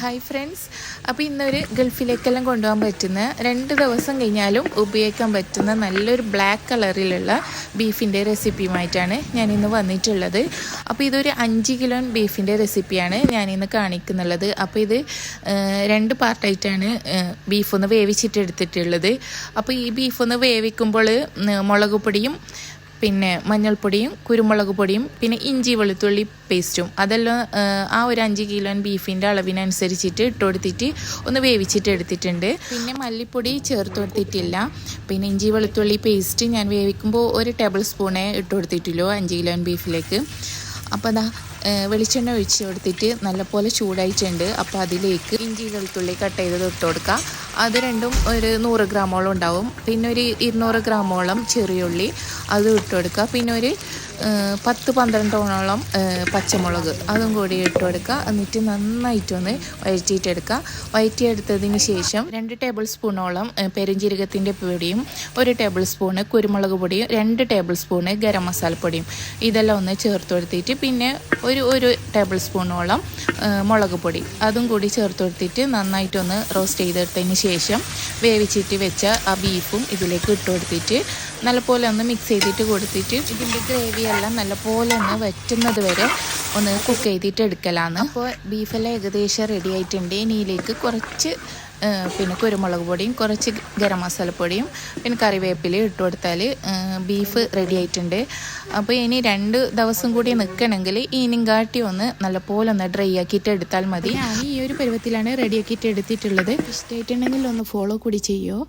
Hi friends, അപ്പോൾ ഇന്നൊരു ഗൾഫിലേക്കെല്ലാം കൊണ്ടുപോകാൻ പറ്റുന്ന 2 ദിവസം കഴിഞ്ഞാലും ഉപയോഗിക്കാൻ പറ്റുന്ന നല്ലൊരു ബ്ലാക്ക് കളറിലുള്ള ബീഫിൻ്റെ റെസിപ്പിയുമായിട്ടാണ് ഞാനിന്ന് വന്നിട്ടുള്ളത്. അപ്പോൾ ഇതൊരു 5 കിലോ ബീഫിൻ്റെ റെസിപ്പിയാണ് ഞാനിന്ന് കാണിക്കുന്നുള്ളത്. അപ്പോൾ ഇത് 2 പാർട്ടായിട്ടാണ് ബീഫൊന്ന് വേവിച്ചിട്ടെടുത്തിട്ടുള്ളത്. അപ്പോൾ ഈ ബീഫൊന്ന് വേവിക്കുമ്പോൾ മുളക് പൊടിയും പിന്നെ മഞ്ഞൾപ്പൊടിയും കുരുമുളക് പൊടിയും പിന്നെ ഇഞ്ചി വെളുത്തുള്ളി പേസ്റ്റും അതെല്ലാം ആ ഒരു 5 കിലോ ബീഫിൻ്റെ അളവിനനുസരിച്ചിട്ട് ഇട്ട് കൊടുത്തിട്ട് ഒന്ന് വേവിച്ചിട്ട് എടുത്തിട്ടുണ്ട്. പിന്നെ മല്ലിപ്പൊടി ചേർത്ത് കൊടുത്തിട്ടില്ല. പിന്നെ ഇഞ്ചി വെളുത്തുള്ളി പേസ്റ്റ് ഞാൻ വേവിക്കുമ്പോൾ 1 ടേബിൾ സ്പൂണേ ഇട്ട് കൊടുത്തിട്ടുള്ളൂ 5 കിലോ ബീഫിലേക്ക്. അപ്പോൾ അതാ വെളിച്ചെണ്ണ ഒഴിച്ച് കൊടുത്തിട്ട് നല്ലപോലെ ചൂടായിട്ടുണ്ട്. അപ്പോൾ അതിലേക്ക് ഇഞ്ചി വെളുത്തുള്ളി കട്ട് ചെയ്തത് ഇട്ട് കൊടുക്കുക. അത് രണ്ടും ഒരു 100 ഗ്രാമോളം ഉണ്ടാവും. പിന്നെ ഒരു 200 ഗ്രാമോളം ചെറിയുള്ളി അത് ഇട്ട് കൊടുക്കുക. പിന്നെ ഒരു 10-12 പച്ചമുളക് അതും കൂടി ഇട്ട് കൊടുക്കുക. എന്നിട്ട് നന്നായിട്ടൊന്ന് വഴറ്റിയിട്ടെടുക്കുക. വഴറ്റിയെടുത്തതിന് ശേഷം 2 ടേബിൾ സ്പൂണോളം പെരുംജീരകത്തിൻ്റെ പൊടിയും 1 ടേബിൾ സ്പൂണ് കുരുമുളക് പൊടിയും 2 ടേബിൾ സ്പൂണ് ഗരം മസാലപ്പൊടിയും ഇതെല്ലാം ഒന്ന് ചേർത്ത് കൊടുത്തിട്ട് പിന്നെ ഒരു ടേബിൾ സ്പൂണോളം മുളക് പൊടി അതും കൂടി ചേർത്ത് കൊടുത്തിട്ട് നന്നായിട്ടൊന്ന് റോസ്റ്റ് ചെയ്തെടുത്തതിന് ശേഷം വേവിച്ചിട്ട് വെച്ച ആ ബീഫും ഇതിലേക്ക് ഇട്ട് കൊടുത്തിട്ട് നല്ലപോലെ ഒന്ന് മിക്സ് ചെയ്തിട്ട് കൊടുത്തിട്ട് ഇതിൻ്റെ ഗ്രേവിയെല്ലാം നല്ലപോലെ ഒന്ന് വറ്റുന്നത് വരെ ഒന്ന് കുക്ക് ചെയ്തിട്ട് എടുക്കലാണ്. അപ്പോൾ ബീഫെല്ലാം ഏകദേശം റെഡി ആയിട്ടുണ്ട്. ഇനിയിലേക്ക് കുറച്ച് പിന്നെ കുരുമുളക് പൊടിയും കുറച്ച് ഗരം മസാലപ്പൊടിയും പിന്നെ കറിവേപ്പിലയും ഇട്ട് കൊടുത്താൽ ബീഫ് റെഡി ആയിട്ടുണ്ട്. അപ്പോൾ ഇനി 2 ദിവസം കൂടി നിൽക്കണമെങ്കിൽ ഇനിയും കാട്ടി ഒന്ന് നല്ലപോലെ ഒന്ന് ഡ്രൈ ആക്കിയിട്ട് എടുത്താൽ മതി. ഞാൻ ഈ ഒരു പരുവത്തിലാണ് റെഡി ആക്കിയിട്ട് എടുത്തിട്ടുള്ളത്. ഇഷ്ടമായിട്ടുണ്ടെങ്കിൽ ഒന്ന് ഫോളോ കൂടി ചെയ്യുമോ.